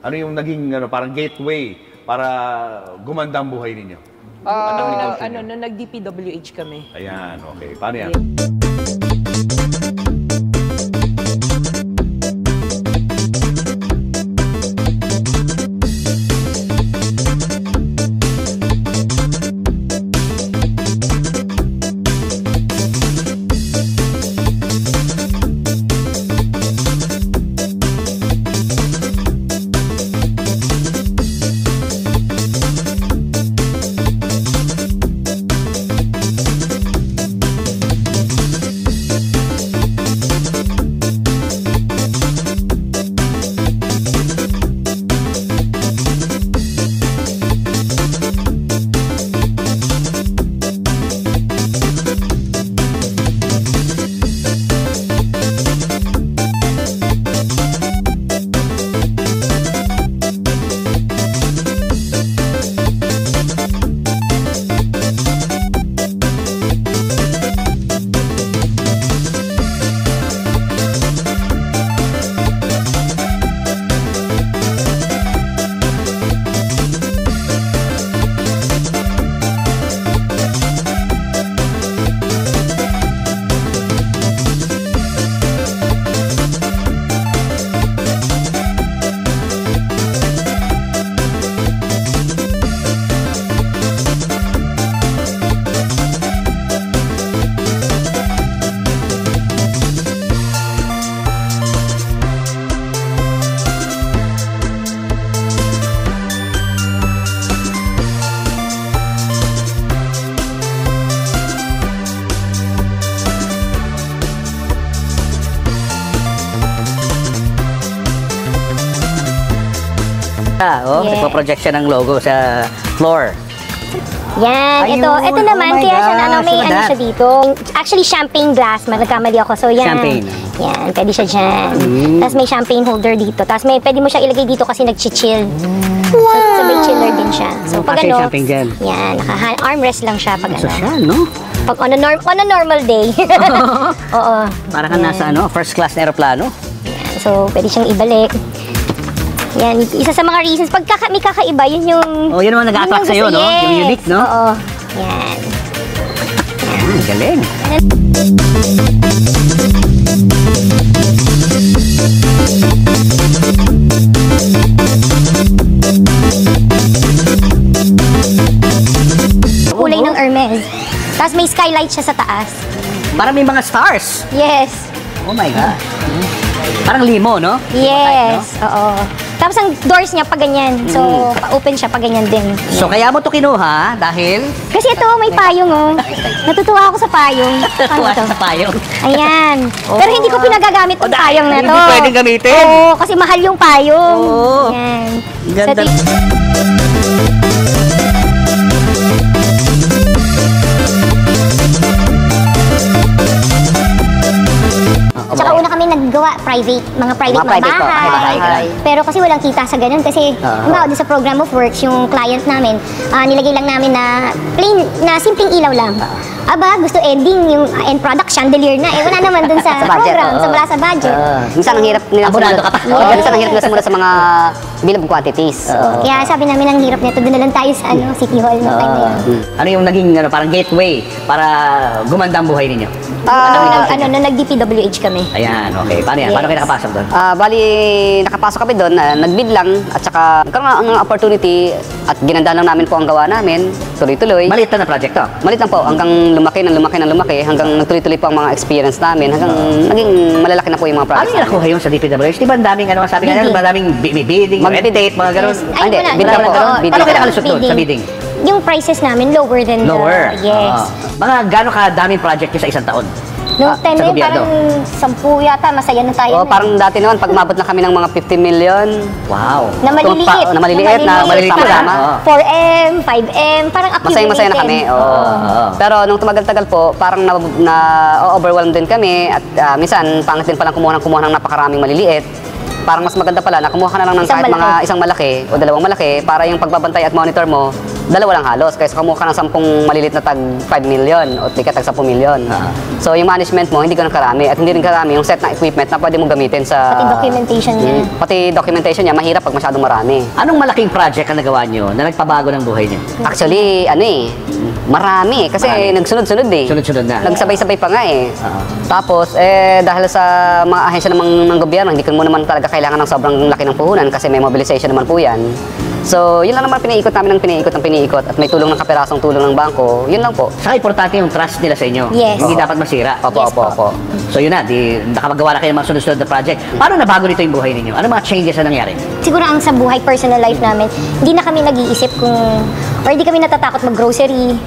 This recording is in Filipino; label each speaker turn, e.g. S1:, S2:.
S1: Ano yung naging parang gateway para gumanda ang buhay ninyo?
S2: Nung nag-DPWH kami.
S1: Ayan, okay. Paano yan?
S3: Nagpo-project siya ng logo sa floor.
S4: Yan,
S3: Ayun,
S4: ito naman,
S3: oh my
S4: kaya siya
S3: gosh,
S4: may
S3: look at
S4: ano
S3: that.
S4: siya dito. Actually, champagne glass, nagkamali ako. So, yan.
S3: Champagne.
S4: Yan, pwede siya dyan. Tapos may champagne holder dito. Tapos pwede mo siya ilagay dito kasi nag-chill. Wow! So, may chiller din siya. So, pag
S3: Kasi
S4: ano,
S3: champagne dyan.
S4: yan, armrest lang siya pag ano.
S3: Social, no?
S4: Pag on a normal day. Oo.
S3: Para ka nasa first class na aeroplano.
S4: Yan. So, pwede siyang ibalik. Yan, isa sa mga reasons. Pag may kakaiba, yun yung...
S3: Oh, yun naman nag-a-attract sa'yo, no?
S4: Yes.
S3: Yung unique, no?
S4: Oo. Yan.
S3: Galing.
S4: Kulay ng Hermes. Tapos may skylight siya sa taas.
S3: Parang may mga stars.
S4: Yes.
S3: Oh my God. Parang limo, no?
S4: Yes. Oo. Tapos ang doors niya pa ganyan. So, pa-open siya pa ganyan din.
S3: So, kaya mo to kinuha dahil...
S4: Kasi ito, may payong, oh. Natutuwa ako sa payong. Paano
S3: Tuwa
S4: to?
S3: sa payong.
S4: Ayan. Pero hindi ko pinagagamit yung payong na to.
S3: Hindi pwedeng gamitin.
S4: Oo, kasi mahal yung payong.
S3: Oo.
S4: Ayan.
S3: Ganda.
S4: Tsaka una kami naggawa private, mga private
S3: Mga private po,
S4: bahay.
S3: bahay.
S4: Pero kasi walang kita sa ganun kasi halimbawa din sa program of works, yung client namin, nilagay lang namin na plain, na simpleng ilaw lang. Aba, gusto ending, yung end product, chandelier na. Eh, wala naman dun sa,
S3: Sa budget,
S4: program,
S3: oo.
S4: wala sa budget.
S5: Minsan ang hirap nila
S3: Abonado ka pa.
S5: Minsan ang hirap nila sumunod sa mga bill of quantities.
S4: Kaya sabi namin, ang hirap nito, doon na lang tayo sa City Hall no time na yun.
S3: Ano yung naging parang gateway para gumanda ang buhay ninyo?
S4: Nung nag-DPWH kami.
S3: Ayan, okay. Paano yan? Paano kayo nakapasok doon?
S5: Bali, nakapasok kami doon, nag-bid lang at saka nagkaroon ng opportunity at ginanda lang namin po ang gawa namin, tuloy-tuloy.
S3: Maliit na project to.
S5: Malit lang po, hanggang lumaki hanggang nagtuloy-tuloy po ang mga experience namin, hanggang naging malalaki na po yung mga
S3: Ano
S5: projects
S3: yung nakuha yung sa DPWH? Di ba ang daming, sabi nga nila, madaming bidding, red tape, mga ganun.
S4: Yes.
S5: Hindi,
S4: wala.
S5: bid lang po.
S4: Oo,
S5: Bid
S3: Paano
S5: lang.
S3: kayo nakalusot doon sa bidding?
S4: Yung prices namin lower than
S3: Lower.
S4: yes.
S3: Mga gano'ng kadaming project nyo sa isang taon?
S4: Noong time
S3: sa
S4: na yun,
S3: gobyerno?
S4: parang 10 yata, masaya na tayo.
S5: Oh, parang dati naman, pag umabot na kami ng mga 50 million,
S3: Wow.
S4: na maliliit.
S5: na maliliit, na
S3: maliliit na lang.
S5: sama.
S4: 4M, 5M, parang accumulated.
S5: Masaya na kami. Oo. Pero nung tumagal-tagal po, parang na-overwhelmed din kami at minsan pangit din palang kumuha ng napakaraming maliliit. Parang mas maganda pala na kumuha ka na lang ng
S4: Isang
S5: kahit
S4: malaki.
S5: mga isang malaki o dalawang malaki para yung pagbabantay at monitor mo dalawa lang halos. Kaysa kumuha ka ng 10 malilit na tag 5 million o di ka tag 10 million. So yung management mo, hindi ganun karami. At hindi rin karami yung set na equipment na pwede mo gamitin sa...
S4: Pati documentation niya.
S5: Pati documentation niya, mahirap pag masyadong marami.
S3: Anong malaking project ang nagawa nyo na nagpabago ng buhay niyo?
S5: Actually, marami. Kasi nagsunod-sunod eh.
S3: Sunod-sunod na.
S5: Nagsabay-sabay pa nga eh. Tapos, dahil sa mga ahensya ng gobyerno, hindi ko mo naman talaga kailangan ng sobrang laki ng puhunan kasi may mobilization naman po yan. So, yun lang naman piniikot namin ng piniikot at may tulong ng kapirasong tulong ng bangko, yun lang po.
S3: Saka importante yung trust nila sa inyo.
S4: Yes.
S3: Hindi dapat masira.
S5: Opo.
S3: So yun na, nakapagawa na kayo ng mga sunod-sunod na project. Paano nabago nito yung buhay ninyo? Ano mga changes na nangyari?
S4: Siguro ang sa buhay, personal life namin, hindi na kami nag-iisip kung, or hindi kami natatakot mag-grocery.